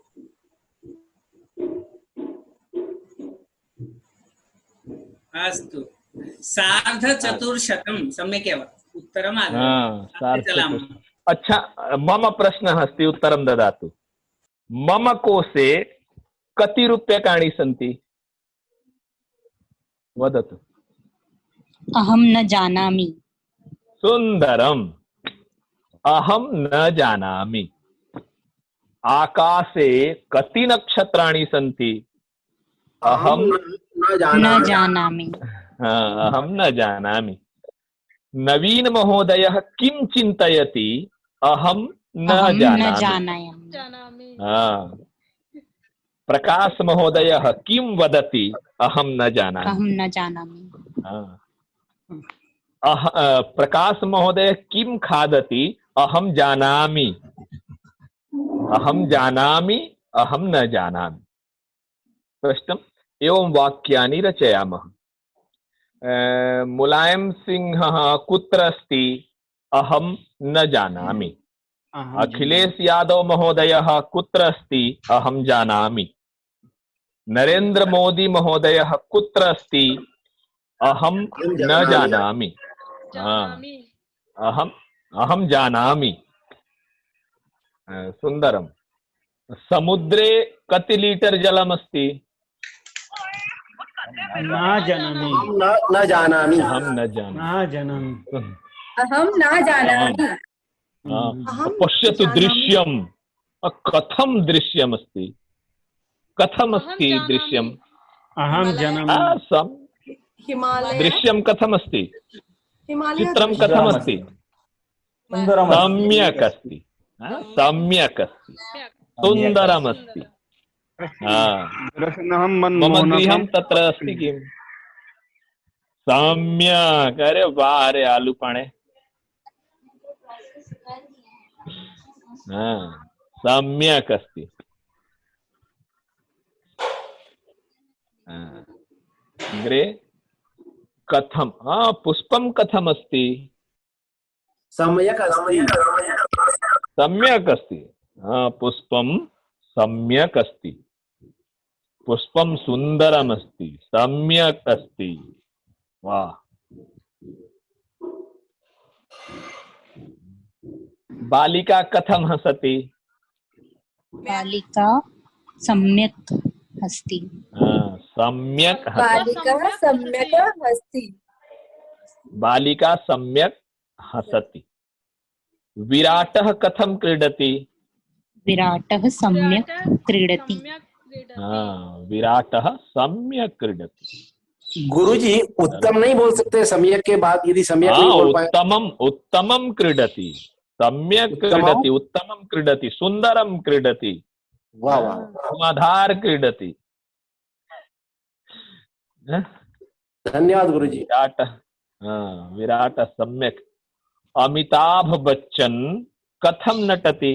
अस्तु, सार्धचतुर्शतं सम्यक् एव उत्तरम् आगतम्। अच्छा, मम प्रश्नः अस्ति, उत्तरं ददातु। मम कोशे कति रूप्यकाणि सन्ति? वदतु। अहं न जानामि। सुन्दरम्। अहं न जानामि। आकाशे कति नक्षत्राणि सन्ति? अहं न जानामि। अहं न जानामि। नवीन महोदयः किं चिन्तयति? अहं न जानामि। प्रकाश महोदयः किं वदति? अहं न जानामि। अहं न जानामि। प्रकाश महोदय किं खादति? अहं जानामि। अहं जानामि, अहं न जानामि। स्पष्टम्? एवं वाक्यानि रचयामः। मुलायम सिंहः कुत्र अस्ति? अहं न जानामि। अखिलेश यादव महोदयः कुत्र अस्ति? अहं जानामि। नरेंद्र मोदी महोदयः कुत्र अस्ति? अहं न जानामि। अहं जानामि। सुंदरम। समुद्रे कति लीटर जलमस्ति? न जानामि। न जानामि। अहं न जानामि। अहं न जानामि। पश्यतु दृश्यम्। कथं दृश्यमस्ति? कथमस्ति दृश्यम्? अहं जानामि। दृश्यं कथमस्ति? चित्रं कथमस्ति? सम्यक् अस्ति। सम्यक् अस्ति। सुन्दरमस्ति। मम गृहं तत्र अस्ति किम्? सम्यक्। अरे वाह, अरे आलू पाणे। सम्यक् अस्ति। अग्रे कथं? पुष्पं कथमस्ति? सम्यक् अस्ति। सम्यक् अस्ति। पुष्पं सम्यक् अस्ति। पुष्पं सुन्दरमस्ति। सम्यक् अस्ति। वाह। बालिका कथं हसति? बालिका सम्यक् अस्ति। सम्यक् बालिका सम्यक् हसति। बालिका सम्यक् हसति। विराटः कथं क्रीडति? विराटः सम्यक् क्रीडति। विराटः सम्यक् क्रीडति। गुरुजी, उत्तम नहीं बोल सकते सम्यक के बाद? यदि सम्यक नहीं बोल पाए? उत्तमं क्रीडति। सम्यक् क्रीडति। उत्तमं क्रीडति। सुंदरं क्रीडति। वाह वाह। समाधार क्रीडति। धन्यवाद गुरुजी। विराट सम्यक्। अमिताभ बच्चन कथं नटति?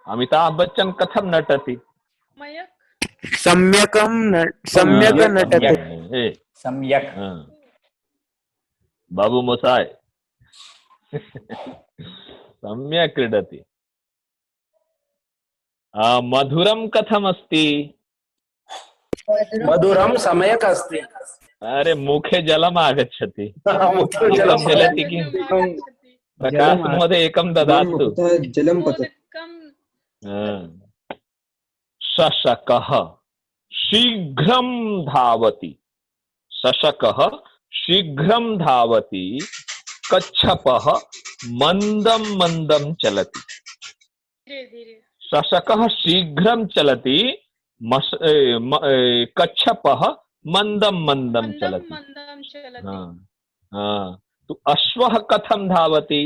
अमिताभ बच्चन कथं नटति? सम्यक् नटति। सम्यक्। बाबू मोसाय सम्यक् क्रीडति। मधुरं कथमस्ति? मधुरं सम्यक् अस्ति। अरे मुखे जलम् आगच्छति। जलति किम्? प्रकाश महोदय एकं ददातु। जलं पतति। शशकः शीघ्रं धावति। शशकः शीघ्रं धावति। कच्छपः मन्दं मन्दं चलति। शशकः शीघ्रं चलति। कच्छपः मन्दं मन्दं चलति। तो अश्वः कथं धावति?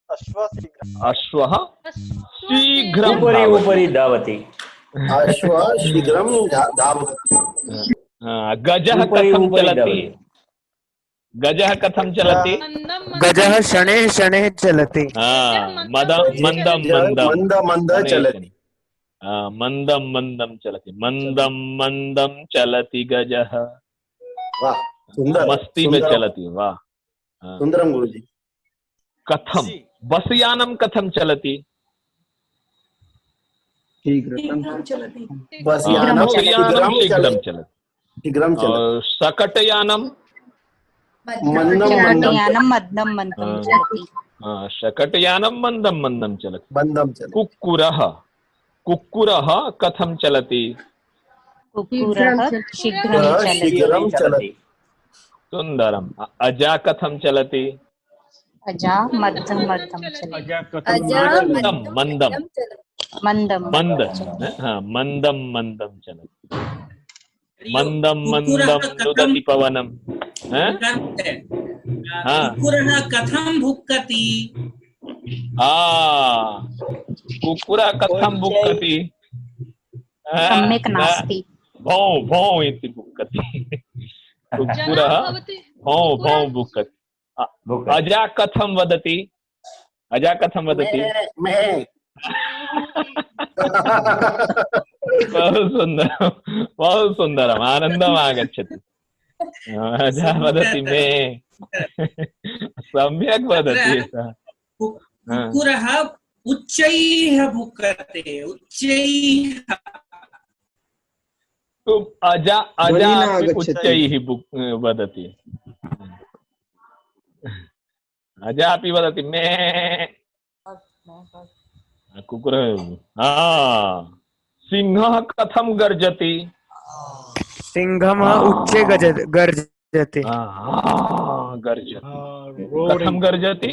अश्वः शीघ्रं उपरि धावति। अश्वः शीघ्रं धावति। गजः कथं चलति? गजः कथं चलति? गजः शनैः शनैः चलति। मन्दं मन्दं चलति। मन्दं मन्दं चलति। मन्दं मन्दं चलति गजः। वाह, सुंदर, मस्ती में चलति। वाह, सुंदरम गुरुजी। कथं बसयानं कथं चलति? शीघ्रं चलति। बसयानं शीघ्रं चलति। शीघ्रं चलति। शकटयानं मन्दं मन्दं चलति। शकटयानं मन्दं मन्दं चलति। मन्दं चलति। कुक्कुरः कुक्कुरः कथं चलति? कुक्कुरः शीघ्रं चलति। सुंदरम। अजा कथं चलति? अजा मध्यम मध्यम चलति। मंदम मंदम मंदम मंदम चलति। मंदम मंदम नुदति पवनम। कुक्कुरः कथं भुक्कति? कुक्कुरः कथं भुक्कति? सम्यक् नास्ति। भौं भौं इति भुक्कति। कुक्कुरः भौं भौं भुक्कति। अजा कथं वदति? अजा कथं वदति? बहु सुंदरम, बहु सुंदरम। आनंदम आगच्छति। अजा वदति मे। सम्यक् वदति। कुक्कुरः उच्चैः भुक्कते। उच्चैः। अजा अजा उच्चैः वदति। अजा अपि वदति मे। कुक्कुरः। सिंहः कथं गर्जति? सिंहः उच्चे गर्जति। गर्जति। कथं गर्जति?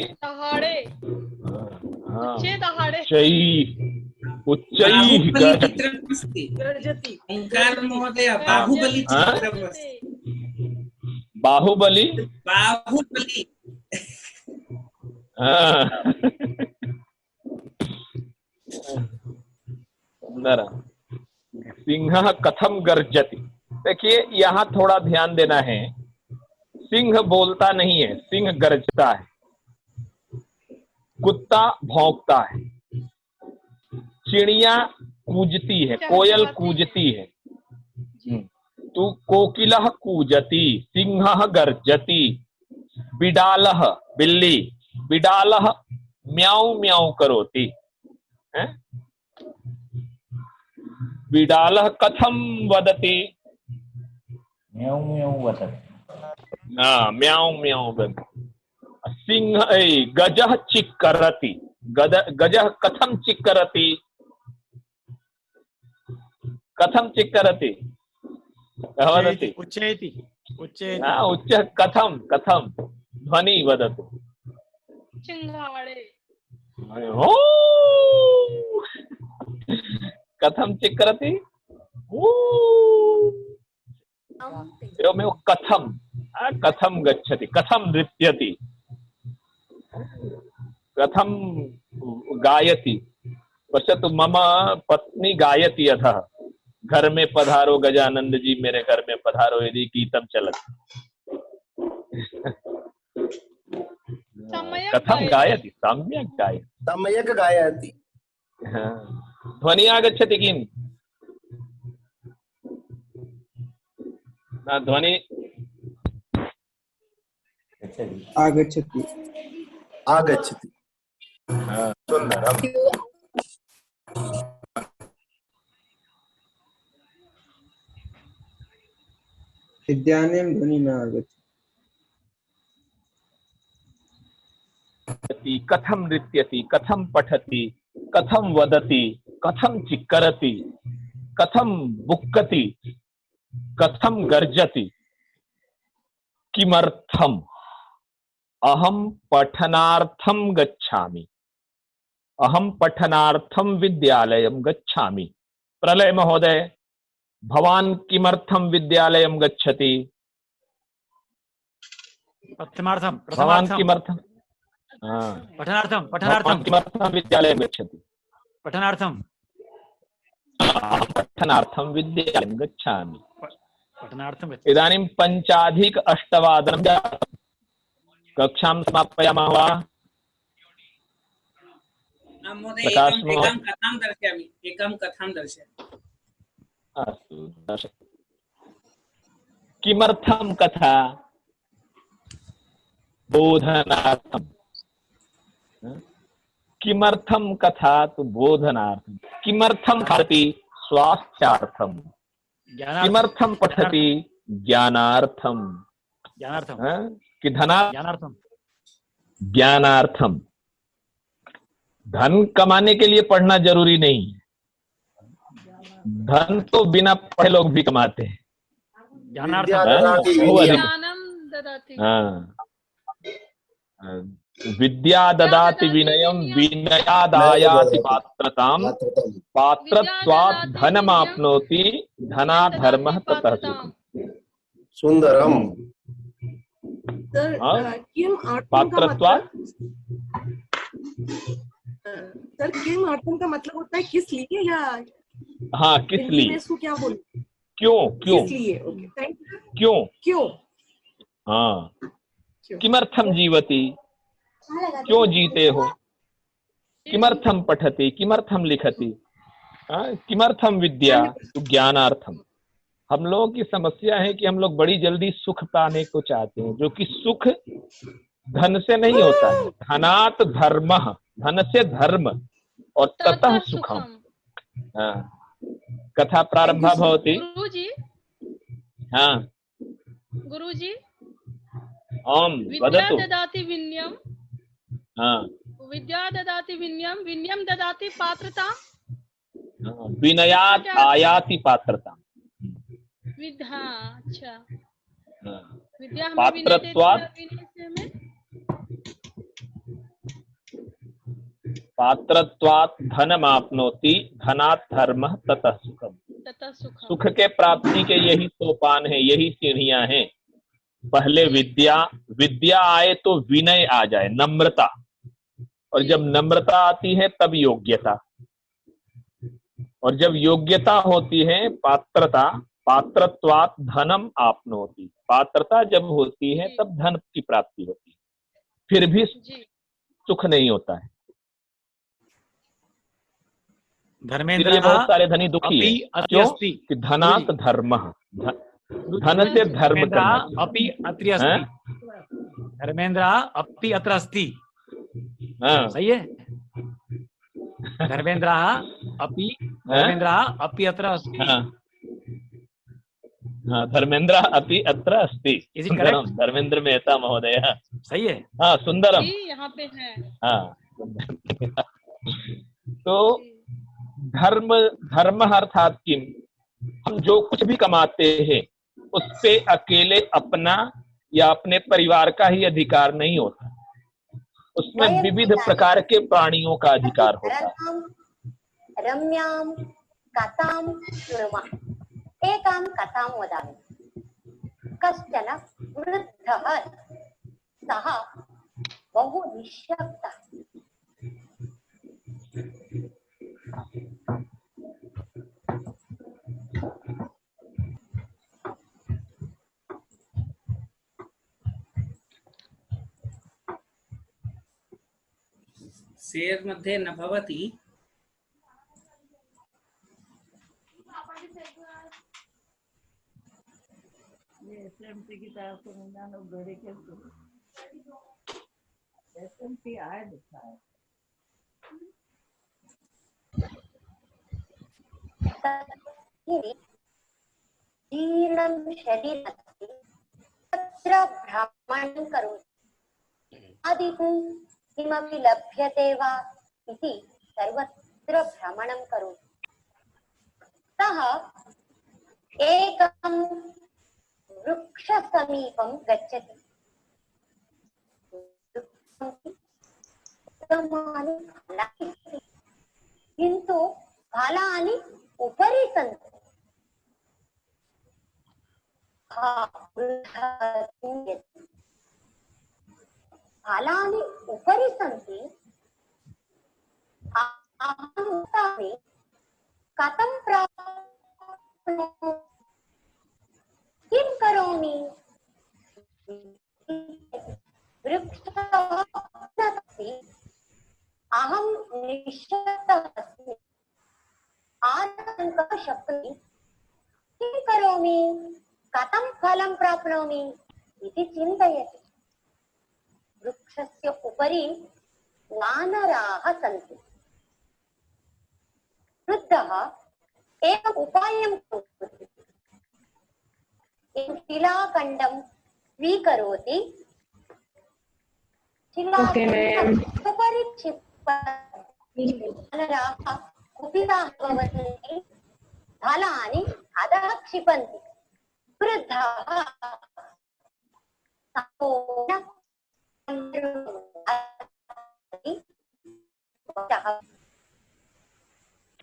उच्चैः गर्जति। महोदय बाहुबली चित्रमस्ति। बाहुबली बाहुबली। सिंह कथम गर्जति। देखिए यहाँ थोड़ा ध्यान देना है। सिंह बोलता नहीं है, सिंह गर्जता है। कुत्ता भौंकता है, चिड़िया कूजती है, कोयल कूजती है, तो कोकिलः कूजति, सिंहः गर्जति। बिडालः बिल्ली, बिडालः म्याऊ म्याऊ करोति। बिडालः कथं वदति? म्याऊ म्याऊ वदति। म्याऊ म्याऊ वदति। सिंह गजः चिक्करति। गजः कथं चिक्करति? कथं चिक्करति? वदति उच्चैति। उच्च कथं कथं ध्वनि वदतु। चिंगाड़े। कथं चिक्करति? एवमेव कथं कथं गच्छति, कथं नृत्यति, कथं गायति। पश्यतु, मम पत्नी गायति अथः घर में पधारो गजानंद जी, मेरे घर में पधारो, यदि गीतम चलति। कथं गायति? सम्यक् गायति। सम्यक् गायति। ध्वनि आगच्छति किम्? ध्वनि आगच्छति। आगच्छति। सुंदरम्। इदानीं ध्वनि न आगच्छति। कथं नृत्यति, कथं पठति, कथं वदति, कथं चिक्करति, कथं बुक्कति, कथं गर्जति। किमर्थम्? अहं पठनार्थं गच्छामि। अहं पठनार्थं विद्यालयं गच्छामि। प्रलय महोदय, भवान् किमर्थं विद्यालयं गच्छति? प्रथमार्थं। भवान् किमर्थं? पठनार्थम पठनार्थम किमर्थं विद्यालयं गच्छति? पठनार्थम पठनार्थं विद्यालयं गच्छामि। पठनार्थम इदानीं 5:08 जातं। कक्षां समापयामः वा? महोदय एकं कथां दर्शयामि, एकं कथां दर्शयामि। अस्तु, दर्शयतु। किमर्थं कथा? बोधनार्थम। किमर्थं कथा तो बोधनार्थम। किमर्थं पठति? स्वास्थ्यार्थम। किमर्थं पठति? ज्ञानार्थम। कि ज्ञानार्थम। धन कमाने के लिए पढ़ना जरूरी नहीं है। धन तो बिना पढ़े लोग भी कमाते हैं। विद्या ददाति विनयम विनयादायाति पात्रताम पात्रत्वात् धनमाप्नोति धनात् धर्मः ततः सुखम्। सुंदरम। पात्रत्वात् सर किम अर्थम का मतलब होता है किस लिए या हाँ किस लिए? इसको क्या बोल? क्यों क्यों किस लिए? Okay thank you. क्यों क्यों? हाँ किमर्थम जीवति? क्यों जीते हो? किमर्थम पठति? किमर्थम लिखति? किमर्थम विद्या? तो ज्ञानार्थम। हम लोगों की समस्या है कि हम लोग बड़ी जल्दी सुख पाने को चाहते हैं, जो कि सुख धन से नहीं होता है। धनात् धर्मः, धन से धर्म और ततः सुखम। कथा प्रारंभ भवति। गुरुजी, हाँ गुरुजी, वदतु। विद्या ददाति विनयम। हाँ विद्या ददाति विनयम, विनयम ददाति पात्रता। विनयात् आयाति पात्रता। विद्या, अच्छा विद्या हमें पात्रत्वात् पात्रत्वात् धनमाप्नोति धनात् धर्मः ततः सुखम्। सुख के प्राप्ति के यही सोपान है, यही सीढ़ियां हैं। पहले विद्या, विद्या आए तो विनय आ जाए, नम्रता, और जब नम्रता आती है तब योग्यता, और जब योग्यता होती है पात्रता, पात्रत्वात् धनम आपनोति। पात्रता जब होती है तब धन की प्राप्ति होती है, फिर भी सुख नहीं होता है। धर्मेंद्र बहुत सारे धनी दुखी है। क्यों? कि धनात् धर्मः, धन से धर्म करना। अपि अत्र अस्ति। धर्मेंद्र अपि अत्र अस्ति। सही है। धर्मेंद्र अपि अत्र अस्ति। हाँ धर्मेंद्र अपि अत्र अस्ति। धर्मेंद्र मेहता महोदय। सही है। हाँ सुंदरम। यहाँ पे है। हाँ तो धर्म, धर्म अर्थात किम? हम जो कुछ भी कमाते हैं उससे अकेले अपना या अपने परिवार का ही अधिकार नहीं होता, उसमें विविध प्रकार के प्राणियों का अधिकार होता है। रम्यां कथां शृणुमः। एकां कथां वदामि। कश्चन वृद्धः सः बहु निःशक्तः। शेर मध्ये न भवति। जीर्णं शरीरमस्ति तत्र भ्रमणं करोति। आदिकं किमपि लभ्यते वा इति सर्वत्र भ्रमणं करोति। सः एकं वृक्षसमीपं गच्छति। किन्तु फलानि उपरि सन्ति। फलानि उपरि सन्ति अहं तानि कथं प्राप्नोमि किं करोमि वृक्षः अहं निश्शब्दः अस्मि आतङ्कः शक्नोमि किं करोमि कथं फलं प्राप्नोमि इति चिन्तयति वृक्षस्य उपरि वानराः सन्ति वृद्धः एकम् उपायं करोति शिलाखण्डं स्वीकरोति शिलाखण्डम् उपरि क्षिपति वानराः कुपिताः भवन्ति फलानि अधः क्षिपन्ति वृद्धाः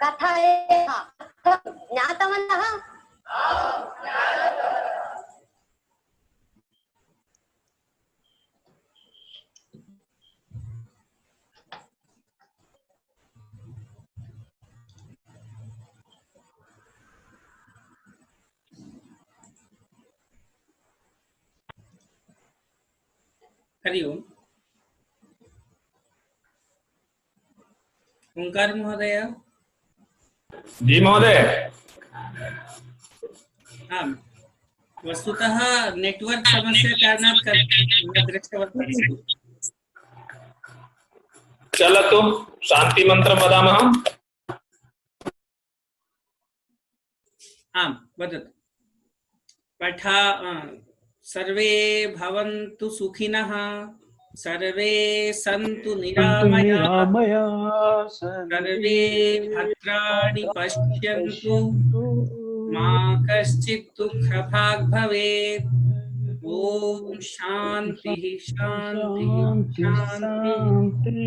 कथायाः ज्ञातवन्तः हरि ओम। ओंकार महोदय। जी महोदय। हाँ, वस्तुतः नेटवर्क समस्या कारणात् न दृष्टवन्तः। चलतु शांति मंत्र वदामः। आम् वदतु। पठा सर्वे भवन्तु सुखिनः सर्वे सन्तु निरामयाः सर्वे भद्राणि पश्यन्तु मा कश्चित् दुःखभाग् भवेत्। ओम शांति शांति शांति।